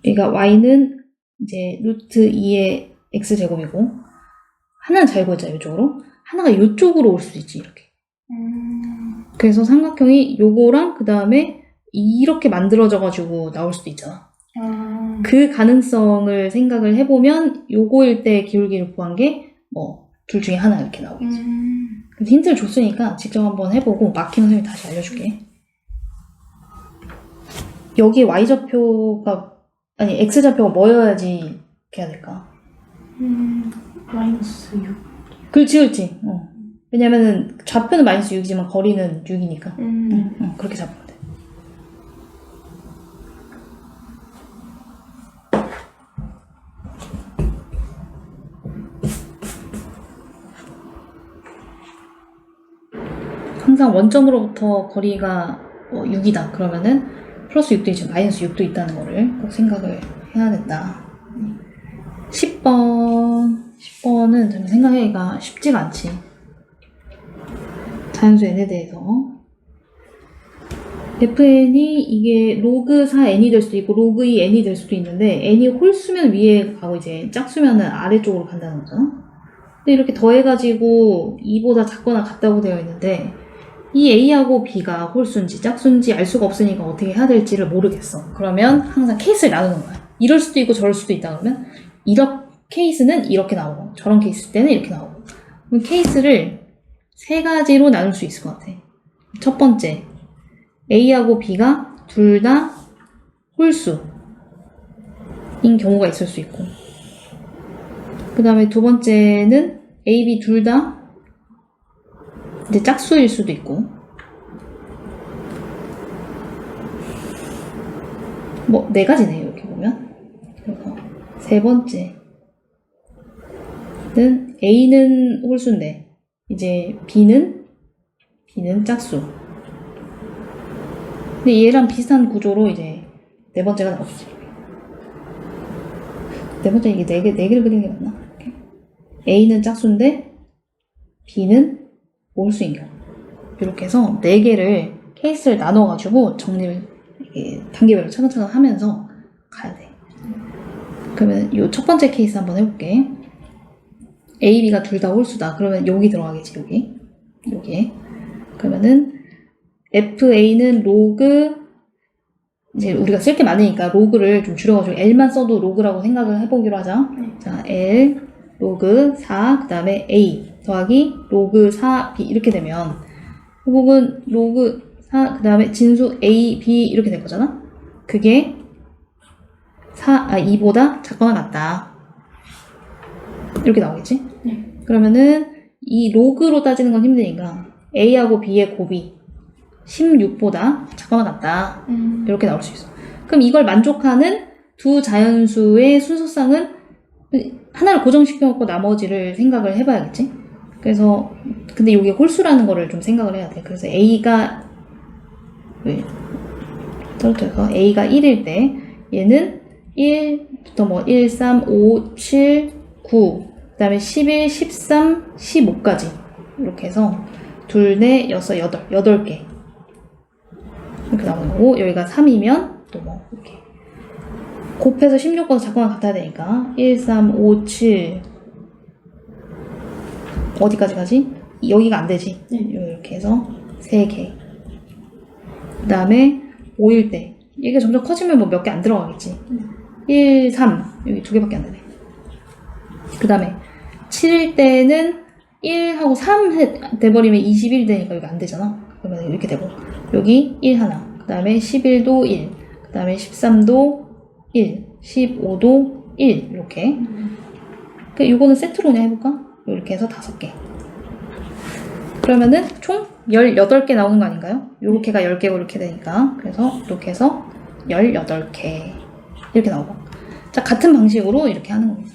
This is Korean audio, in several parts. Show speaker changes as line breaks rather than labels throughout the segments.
그러니까 y는 이제 루트 2의 x제곱이고 하나는 잘 구했잖아 이쪽으로. 하나가 이쪽으로 올 수도 있지 이렇게. 그래서 삼각형이 요거랑 그 다음에 이렇게 만들어져가지고 나올 수도 있잖아. 그 가능성을 생각을 해보면 요거일 때 기울기를 구한 게 뭐 둘 중에 하나 이렇게 나오겠지. 그래서 힌트를 줬으니까 직접 한번 해보고 막히는 선생님이 다시 알려줄게. 여기 y좌표가 아니 x좌표가 뭐여야지 이렇게 해야 될까?
마이너스 6.
그렇지. 왜냐면은 좌표는 마이너스 6이지만 거리는 6이니까. 그렇게 잡으면 돼. 항상 원점으로부터 거리가 6이다. 그러면은 플러스 6도 있지만 마이너스 6도 있다는 거를 꼭 생각을 해야 된다. 10번은 좀 생각하기가 쉽지가 않지. 자연수 n에 대해서. fn이 이게 로그 4n이 될 수도 있고 로그 2n이 될 수도 있는데 n이 홀수면 위에 가고 이제 짝수면은 아래쪽으로 간다는 거잖아. 근데 이렇게 더해가지고 2보다 작거나 같다고 되어 있는데 이 a하고 b가 홀수인지 짝수인지 알 수가 없으니까 어떻게 해야 될지를 모르겠어. 그러면 항상 케이스를 나누는 거야. 이럴 수도 있고 저럴 수도 있다 그러면 이런 케이스는 이렇게 나오고 저런 케이스 때는 이렇게 나오고. 그럼 케이스를 세 가지로 나눌 수 있을 것 같아. 첫 번째, A하고 B가 둘 다 홀수인 경우가 있을 수 있고, 그 다음에 두 번째는 A, B 둘 다 이제 짝수일 수도 있고, 뭐 네 가지네요 이렇게 보면. 그래서 세 번째는 A는 홀수인데 이제 B는 짝수. 근데 얘랑 비슷한 구조로 이제 네 번째가 나오겠지. 네 번째 이게 네 개를 그리는 게 맞나? 이렇게. A는 짝수인데 B는 홀수인 경우. 이렇게 해서 네 개를 케이스를 나눠가지고 정리를 이렇게 단계별로 차근차근 하면서 가야 돼. 그러면 이 첫 번째 케이스 한번 해볼게. A, B가 둘 다 홀수다. 그러면 여기 들어가겠지, 여기에. 그러면은 FA는 로그, 이제 우리가 쓸 게 많으니까 로그를 좀 줄여가지고 L만 써도 로그라고 생각을 해보기로 하자. 자, L, 로그 4, 그 다음에 A 더하기 로그 4B 이렇게 되면 혹은 로그 4, 그 다음에 진수 A, B 이렇게 될 거잖아? 그게 2보다 작거나 같다. 이렇게 나오겠지? 그러면은 이 로그로 따지는 건 힘드니까 A하고 B의 곱이 16보다 작거나 같다. 이렇게 나올 수 있어. 그럼 이걸 만족하는 두 자연수의 순서상은 하나를 고정시켜놓고 나머지를 생각을 해봐야겠지? 그래서 근데 이게 홀수라는 거를 좀 생각을 해야 돼. 그래서 A가 떨어져서 A가 1일 때 얘는 1부터 뭐 1, 3, 5, 7, 9 그 다음에 11, 13, 15까지 이렇게 해서 둘, 넷, 여섯, 여덟 8개 이렇게 나오는 거고 여기가 3이면 또 뭐 이렇게 곱해서 16보다 작거나 같아야 되니까 1, 3, 5, 7 어디까지 가지? 여기가 안 되지? 이렇게 해서 3개 그 다음에 5일 때 이게 점점 커지면 뭐 몇 개 안 들어가겠지 1, 3 여기 2개밖에 안 되네 그 다음에 7일 때는 1하고 3 돼버리면 21 되니까 여기 안 되잖아 그러면 이렇게 되고 여기 1 하나 그 다음에 11도 1 그 다음에 13도 1 15도 1 이렇게 이거는 세트로 그냥 해볼까? 이렇게 해서 5개 그러면은 총 18개 나오는 거 아닌가요? 요렇게가 10개고 이렇게 되니까 그래서 이렇게 해서 18개 이렇게 나오고 자 같은 방식으로 이렇게 하는 겁니다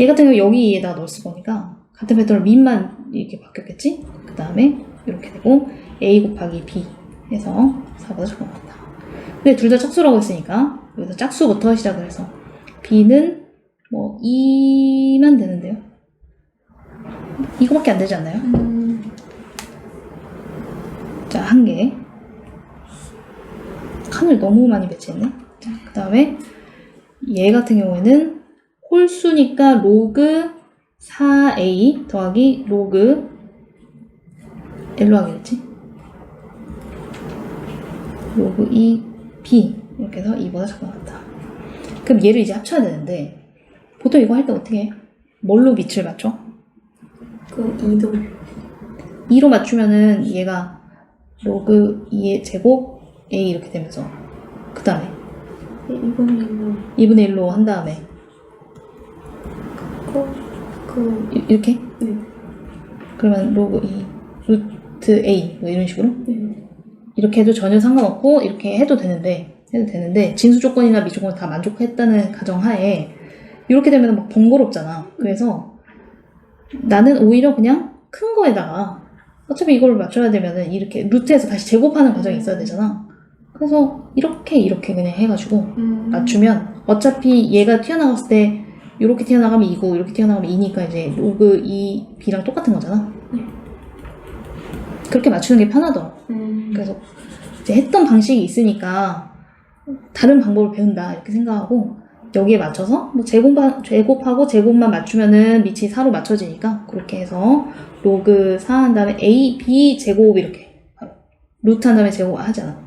얘 같은 경우 여기에다 넣었을 거니까 같은 패턴으로 민만 이렇게 바뀌었겠지? 그 다음에 이렇게 되고 A 곱하기 B 해서 4보다 작은 것 같다 근데 둘 다 짝수라고 했으니까 여기서 짝수부터 시작을 해서 B는 뭐 2만 되는데요 이거밖에 안 되지 않나요? 자, 1개 칸을 너무 많이 배치했네. 자, 그 다음에 얘 같은 경우에는 홀수니까 로그 4a 더하기 로그 L로 하겠지? 로그 2b 이렇게 해서 2보다 작은 것 같다. 그럼 얘를 이제 합쳐야 되는데 보통 이거 할 때 어떻게 해? 뭘로 밑을 맞춰?
그 2도
2로 맞추면은 얘가 로그 2의 제곱 a 이렇게 되면서 그 다음에
2분의 1로
2분의 1로 한 다음에 이렇게?
네.
그러면 로그 2 루트 a 뭐 이런 식으로?
네.
이렇게 해도 전혀 상관없고 이렇게 해도 되는데 진수 조건이나 미조건을 다 만족했다는 가정하에 이렇게 되면 막 번거롭잖아. 그래서 나는 오히려 그냥 큰 거에다가 어차피 이걸 맞춰야 되면은 이렇게 루트에서 다시 제곱하는 과정이 있어야 되잖아. 그래서 이렇게 그냥 해가지고 맞추면 어차피 얘가 튀어나갔을 때 이렇게 튀어나가면 2고 이렇게 튀어나가면 2니까 이제 로그 2b랑 똑같은 거잖아. 그렇게 맞추는 게 편하더라고. 그래서 이제 했던 방식이 있으니까 다른 방법을 배운다 이렇게 생각하고 여기에 맞춰서 뭐 제곱하고 제곱만 맞추면은 밑이 4로 맞춰지니까 그렇게 해서 로그 4 한 다음에 a, b 제곱 이렇게 루트 한 다음에 제곱 하잖아.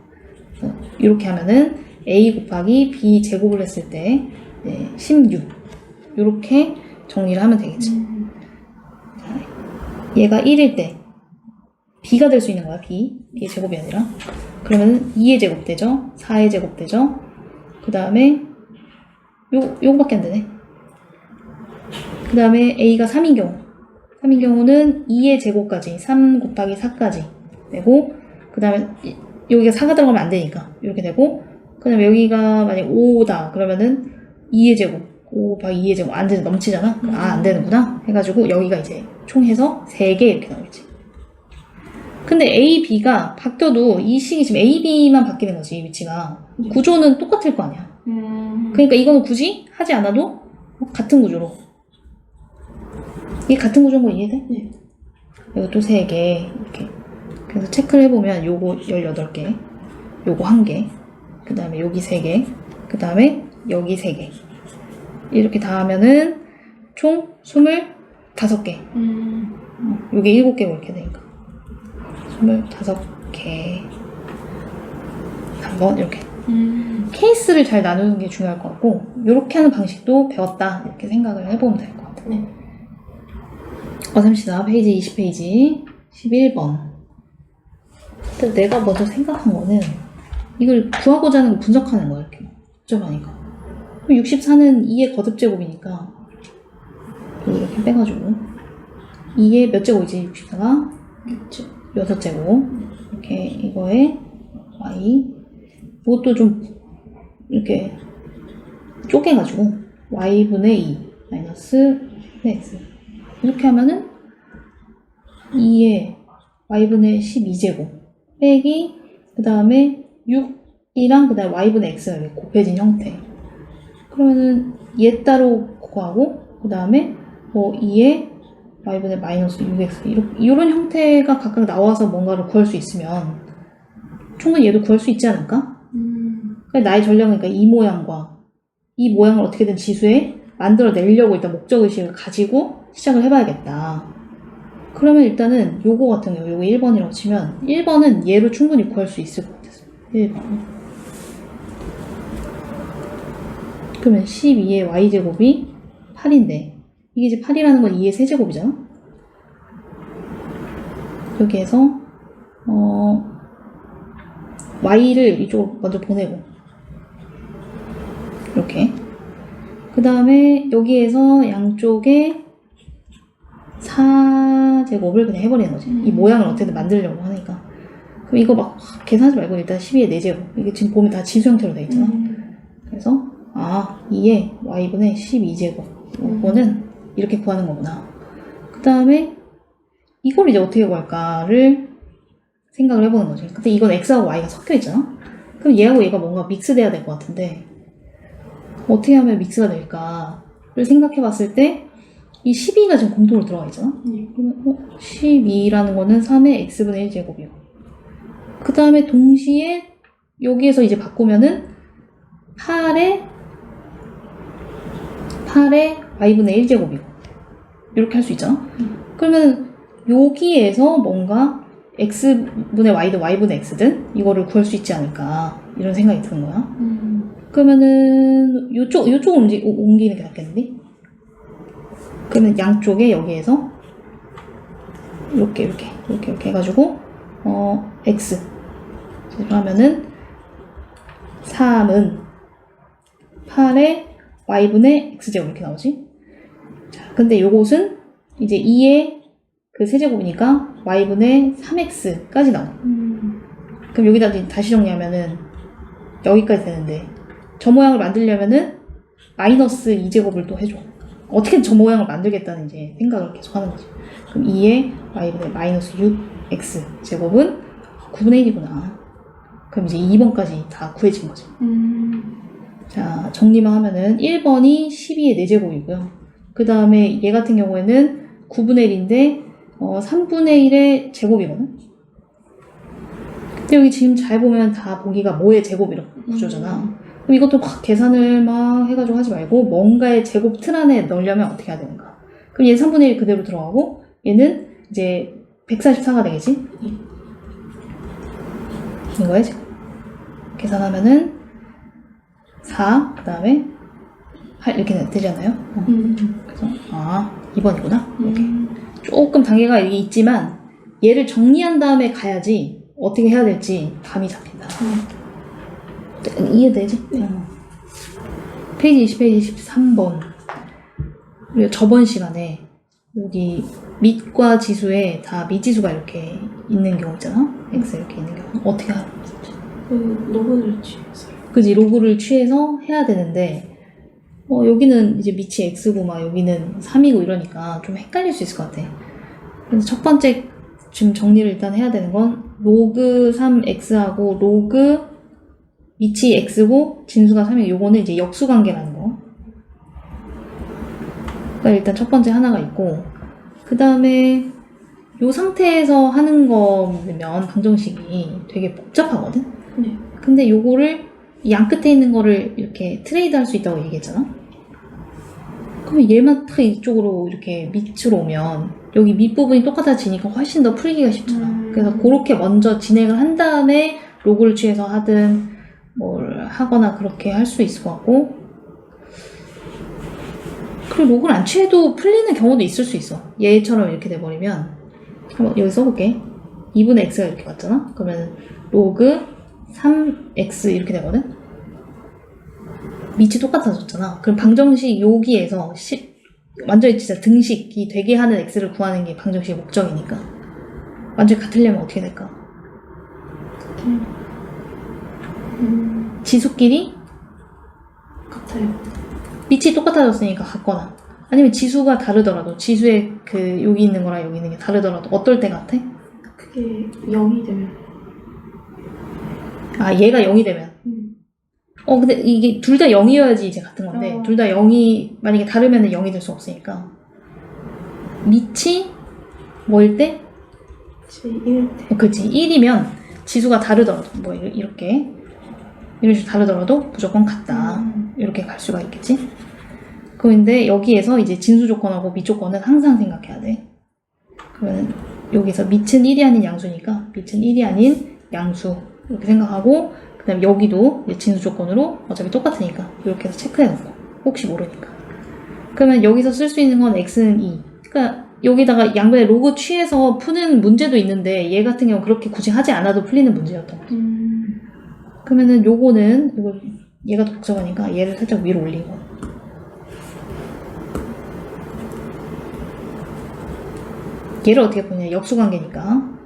이렇게 하면은 a 곱하기 b 제곱을 했을 때 16 이렇게 정리를 하면 되겠지. 얘가 1일 때 b가 될 수 있는 거야. b의 제곱이 아니라. 그러면 2의 제곱 되죠. 4의 제곱 되죠. 그 다음에 요거밖에 안 되네. 그 다음에 a가 3인 경우는 2의 제곱까지 3 곱하기 4까지 되고 그 다음에 여기가 4가 들어가면 안 되니까 이렇게 되고 그 다음에 여기가 만약 5다 그러면은 2의 제곱 5 곱하기 2의 제곱 안 되는 넘치잖아. 안 되는구나 해가지고 여기가 이제 총 해서 3개 이렇게 나오겠지. 근데 A, B가 바뀌어도 이 식이 지금 A, B만 바뀌는 거지, 위치가. 구조는 똑같을 거 아니야. 그러니까 이거는 굳이 하지 않아도 같은 구조로. 이게 같은 구조인 거 이해돼?
네.
이것도 3개, 이렇게. 그래서 체크를 해보면 요거 18개, 요거 1개, 그 다음에 여기 3개, 그 다음에 여기 3개. 이렇게 다 하면은 총 25개. 요게 7개고 이렇게 되니까. 25개 한번 이렇게 케이스를 잘 나누는 게 중요할 것 같고 이렇게 하는 방식도 배웠다 이렇게 생각을 해보면 될 것 같아요.
네.
어셈시다 페이지 20페이지 11번 일단 내가 먼저 생각한 거는 이걸 구하고자 하는 걸 분석하는 거야. 이렇게 복잡하니까 64는 2의 거듭제곱이니까 이렇게 빼가지고 2의 몇 제곱이지 64가 6제곱 이렇게 이거에 y 이것도 좀 이렇게 쪼개가지고 y분의 2 마이너스 x 이렇게 하면은 2에 y분의 12제곱 빼기 그 다음에 6이랑 그 다음에 y분의 x가 이렇게 곱해진 형태 그러면은 얘 따로 구하고 그 다음에 뭐 2에 y분의 마이너스 6x 이런 형태가 각각 나와서 뭔가를 구할 수 있으면 충분히 얘도 구할 수 있지 않을까? 그러니까 나의 전략은 그러니까 이 모양과 이 모양을 어떻게든 지수에 만들어내려고 일단 목적의식을 가지고 시작을 해봐야겠다. 그러면 일단은 요거 같은 경우 요거 1번이라고 치면 1번은 얘로 충분히 구할 수 있을 것 같아서 1번 그러면 12의 y제곱이 8인데 이게 이제 8이라는 건 2의 세제곱이잖아? 여기에서 y를 이쪽으로 먼저 보내고 이렇게 그 다음에 여기에서 양쪽에 4제곱을 그냥 해버리는 거지. 이 모양을 어떻게든 만들려고 하니까 그럼 이거 막 계산하지 말고 일단 12의 4제곱 이게 지금 보면 다 지수 형태로 되어 있잖아. 그래서 2의 y분의 12제곱 이거는 이렇게 구하는 거구나. 그 다음에 이걸 이제 어떻게 구할까를 생각을 해보는 거지. 근데 이건 x하고 y가 섞여 있잖아. 그럼 얘하고 얘가 뭔가 믹스돼야 될 것 같은데 어떻게 하면 믹스가 될까를 생각해 봤을 때 이 12가 지금 공통으로 들어가 있잖아. 그러면 12라는 거는 3의 x분의 1제곱이고 그 다음에 동시에 여기에서 이제 바꾸면은 8에 y분의 1제곱이고 이렇게 할 수 있잖아. 그러면 여기에서 뭔가 x분의 y든 y분의 x든 이거를 구할 수 있지 않을까 이런 생각이 드는 거야. 그러면은 요쪽을 옮기는 게 낫겠는데? 그러면 양쪽에 여기에서 이렇게 해가지고 x 하면은 3은 8에 y분의 x제곱 이렇게 나오지. 자, 근데 요것은 이제 2의 그 세제곱이니까 y분의 3x까지 나와. 그럼 여기다 다시 정리하면은 여기까지 되는데 저 모양을 만들려면은 마이너스 2제곱을 또 해줘. 어떻게든 저 모양을 만들겠다는 이제 생각을 계속 하는 거지. 그럼 2의 y분의 마이너스 6x 제곱은 9분의 1이구나. 그럼 이제 2번까지 다 구해진 거지. 자, 정리만 하면은 1번이 12의 4제곱이고요. 그 다음에 얘 같은 경우에는 9분의 1인데 3분의 1의 제곱이거든. 근데 여기 지금 잘 보면 다 보기가 뭐의 제곱 이런 구조잖아. 그럼 이것도 막 계산을 막 해가지고 하지 말고 뭔가의 제곱 틀 안에 넣으려면 어떻게 해야 되는가. 그럼 얘는 3분의 1 그대로 들어가고 얘는 이제 144가 되겠지? 이거야 지금. 계산하면은 4, 그 다음에 8 이렇게 되잖아요. 그래서 2번이구나. 이렇게. 조금 단계가 여기 있지만 얘를 정리한 다음에 가야지 어떻게 해야 될지 감이 잡힌다. 이해되지? 페이지 20페이지 13번. 그리고 저번 시간에 여기 밑과 지수에 다 미지수가 이렇게 있는 경우 있잖아. x 이렇게 있는 경우 어떻게 하는 거지?
로그를 취해서.
그지, 로그를 취해서 해야 되는데 여기는 이제 밑이 x고 막 여기는 3이고 이러니까 좀 헷갈릴 수 있을 것 같아. 그래서 첫 번째 지금 정리를 일단 해야 되는 건 로그 3x하고 로그 밑이 x고 진수가 3이고 요거는 이제 역수관계라는 거. 그러니까 일단 첫 번째 하나가 있고 그 다음에 요 상태에서 하는 거면 방정식이 되게 복잡하거든?
네.
근데 요거를 양 끝에 있는 거를 이렇게 트레이드 할 수 있다고 얘기했잖아? 그러면 얘만 딱 이쪽으로 이렇게 밑으로 오면 여기 밑부분이 똑같아지니까 훨씬 더 풀기가 쉽잖아. 그래서 그렇게 먼저 진행을 한 다음에 로그를 취해서 하든 뭘 하거나 그렇게 할 수 있을 것 같고, 그리고 로그를 안 취해도 풀리는 경우도 있을 수 있어. 얘처럼 이렇게 돼버리면 한번 여기 써볼게. 2분의 x가 이렇게 왔잖아? 그러면 로그 3x 이렇게 되거든? 밑이 똑같아졌잖아. 그럼 방정식 여기에서 완전히 진짜 등식이 되게 하는 x를 구하는 게 방정식의 목적이니까 완전히 같으려면 어떻게 될까? 지수끼리
같아요.
밑이 똑같아졌으니까 같거나 아니면 지수가 다르더라도 지수의 그 여기 있는 거랑 여기 있는 게 다르더라도 어떨 때 같아?
그게 0이 되면.
얘가 0이 되면 근데 이게 둘 다 0이어야지 이제 같은 건데 둘 다 0이 만약에 다르면은 0이 될 수 없으니까 밑이 뭐일 때?
1일 때.
그렇지. 1이면 지수가 다르더라도 뭐 이렇게 이런 식으로 다르더라도 무조건 같다. 이렇게 갈 수가 있겠지. 그런데 여기에서 이제 진수 조건하고 밑 조건은 항상 생각해야 돼. 그러면 여기서 밑은 1이 아닌 양수니까 밑은 1이 아닌 양수 이렇게 생각하고, 그 다음에 여기도 이제 진수 조건으로 어차피 똑같으니까 이렇게 해서 체크해놓고 혹시 모르니까. 그러면 여기서 쓸 수 있는 건 x는 2. 그러니까 여기다가 양변에 로그 취해서 푸는 문제도 있는데 얘 같은 경우 그렇게 굳이 하지 않아도 풀리는 문제였던 거지. 그러면은 요거는 얘가 더 복잡하니까 얘를 살짝 위로 올리고 얘를 어떻게 보냐, 역수관계니까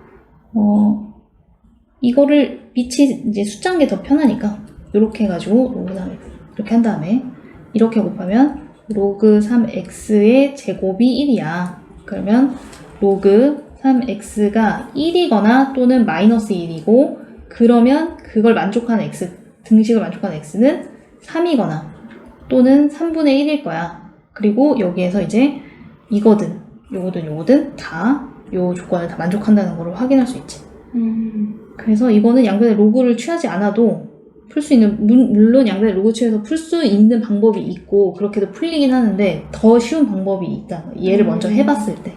이거를 밑이 이제 숫자인 게 더 편하니까 이렇게 해가지고 로그 3x 이렇게 한 다음에 이렇게 곱하면 로그 3x의 제곱이 1이야. 그러면 로그 3x가 1이거나 또는 마이너스 1이고, 그러면 그걸 만족하는 x, 등식을 만족하는 x는 3이거나 또는 3분의 1일 거야. 그리고 여기에서 이제 이거든 요거든 다 요 조건을 다 만족한다는 걸 확인할 수 있지. 그래서 이거는 양변의 로그를 취하지 않아도 풀 수 있는, 물론 양변의 로그 취해서 풀 수 있는 방법이 있고 그렇게도 풀리긴 하는데 더 쉬운 방법이 있다. 얘를 먼저 해봤을 때.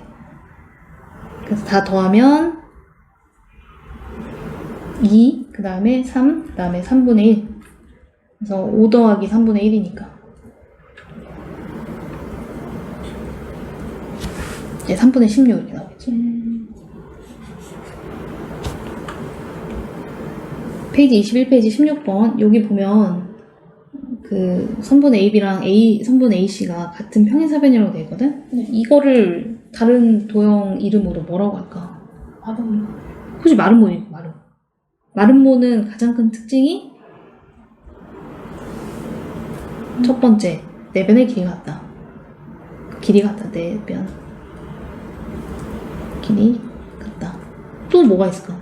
그래서 다 더하면 2, 그 다음에 3, 그 다음에 3분의 1. 그래서 5 더하기 3분의 1이니까. 이제 3분의 16 이렇게 나오겠지. 페이지 21페이지 16번. 여기 보면 그 선분 AB랑 선분 AC가 같은 평행사변이라고 되어 있거든?
네.
이거를 다른 도형 이름으로 뭐라고 할까?
마름모.
굳이 마름모이고 마름. 마름모는 가장 큰 특징이 첫 번째, 내변의 길이가 같다. 길이가 같다, 내변. 길이 같다. 또 뭐가 있을까?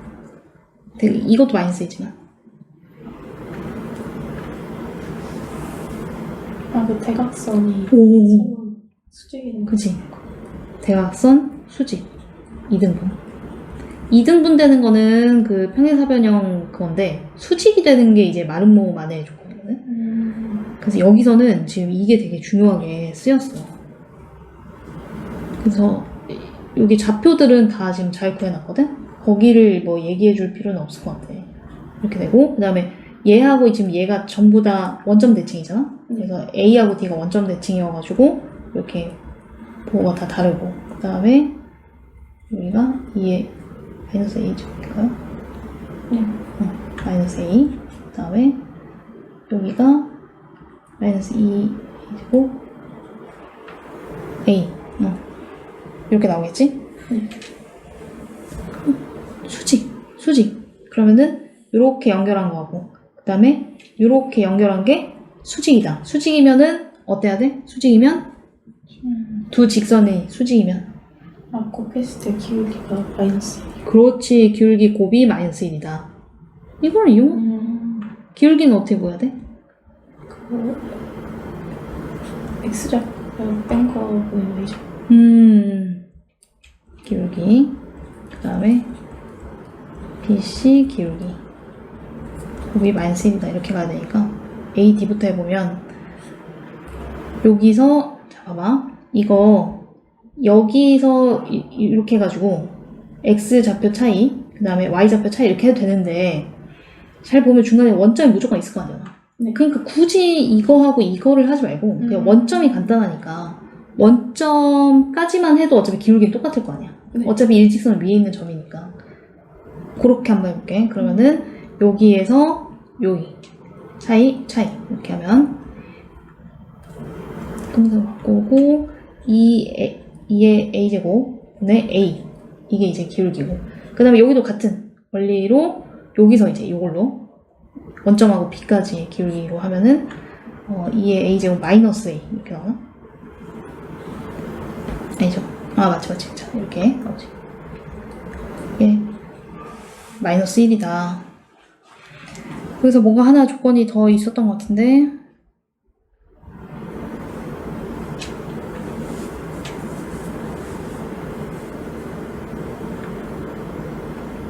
이것도 많이 쓰이지만.
그 대각선이
오.
수직인 거.
그치. 대각선, 수직. 2등분. 2등분 되는 거는 그 평행사변형 그건데, 수직이 되는 게 이제 마름모만의 조건이거든? 그래서 여기서는 지금 이게 되게 중요하게 쓰였어. 그래서 여기 좌표들은 다 지금 잘 구해놨거든? 거기를 뭐 얘기해 줄 필요는 없을 것 같아. 이렇게 되고, 그 다음에 얘하고 지금 얘가 전부 다 원점 대칭이잖아? 그래서 A하고 D가 원점 대칭이어가지고, 이렇게 뭐가 다 다르고, 그 다음에 여기가 2의 마이너스 A 제곱일까요?
네.
마이너스 A. 그 다음에 여기가 마이너스 2 제곱 A. 이렇게 나오겠지?
네.
수직. 그러면은 이렇게 연결한 거하고, 그 다음에 이렇게 연결한 게 수직이다. 수직이면은 어때야 돼? 수직이면 두 직선이 수직이면
곱했을 때 기울기가 마이너스.
그렇지. 기울기 곱이 마이너스 1이다. 이걸 이용해. 기울기는 어떻게 보여야 돼?
그 X좌표 뺀 거는 왜죠?
기울기. 그 다음에 BC 기울기. 곱이 마이너스 1이다. 이렇게 가야 되니까 A, D부터 해보면 여기서 자 봐봐. 이거 여기서 이렇게 해가지고 X 좌표 차이, 그 다음에 Y 좌표 차이 이렇게 해도 되는데 잘 보면 중간에 원점이 무조건 있을 거 아니야.
네.
그러니까 굳이 이거하고 이거를 하지 말고 그냥 원점이 간단하니까 원점까지만 해도 어차피 기울기는 똑같을 거 아니야.
네.
어차피 일직선 위에 있는 점이니까. 그렇게 한번 해볼게. 그러면은 여기에서 여기 차이 이렇게 하면 검사 바꾸고 2의 A제곱분의 A, 이게 이제 기울기고, 그 다음에 여기도 같은 원리로 여기서 이제 이걸로 원점하고 B까지 기울기로 하면은 2의 A제곱 마이너스 A 이렇게 나오나? 아니죠. 맞지. 자, 이렇게 나오지. 이게 마이너스 1이다. 그래서 뭔가 하나 조건이 더 있었던 것 같은데,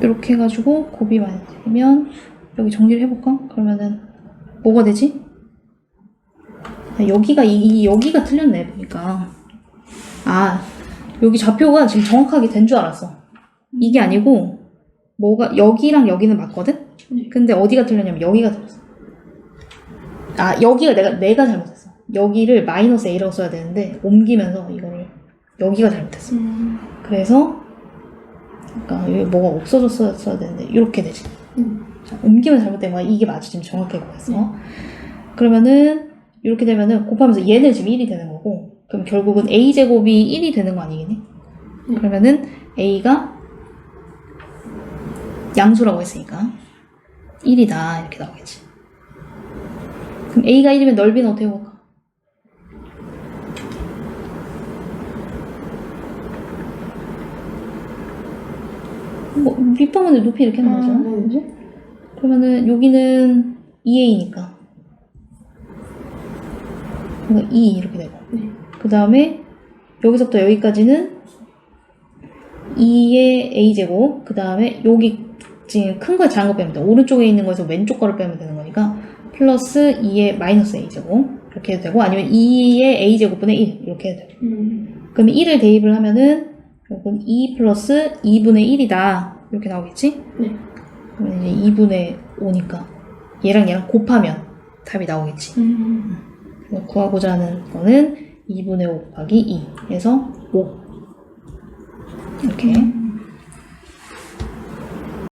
이렇게 해가지고 곱이 많으면 여기 정리를 해볼까? 그러면은 뭐가 되지? 여기가 여기가 틀렸네 보니까. 여기 좌표가 지금 정확하게 된 줄 알았어. 이게 아니고 뭐가 여기랑 여기는 맞거든? 근데 어디가 틀렸냐면 여기가 틀렸어. 여기가 내가 잘못했어. 여기를 마이너스 A라고 써야 되는데 옮기면서 이거를 여기가 잘못했어. 그래서 그러니까 여기 뭐가 없어졌어야 되는데 이렇게 되지. 자, 옮기면 잘못된 거야. 이게 맞아. 지금 정확하게 구했어. 그러면은 이렇게 되면은 곱하면서 얘는 지금 1이 되는 거고, 그럼 결국은 A제곱이 1이 되는 거 아니겠니? 그러면은 A가 양수라고 했으니까 1이다 이렇게 나오겠지. 그럼 A가 1이면 넓이는 어떻게 볼까? 뭐 밑방문의 높이 이렇게 하는 거잖아.
네.
그지? 그러면은 여기는 2A니까 그러니까 2 이렇게 되고, 그 다음에 여기서부터 여기까지는 2의 A제곱, 그 다음에 여기 지금 큰 거 작은 거 빼면 돼. 오른쪽에 있는 거에서 왼쪽 거를 빼면 되는 거니까 플러스 2의 마이너스 a제곱 이렇게 해도 되고 아니면 2의 a제곱분의 1 이렇게 해도 되고 그럼 1을 대입을 하면은 결국은 2 플러스 2분의 1이다 이렇게 나오겠지?
네.
그러면 이제 2분의 5니까 얘랑 곱하면 답이 나오겠지. 그래서 구하고자 하는 거는 2분의 5 곱하기 2 그래서 5 이렇게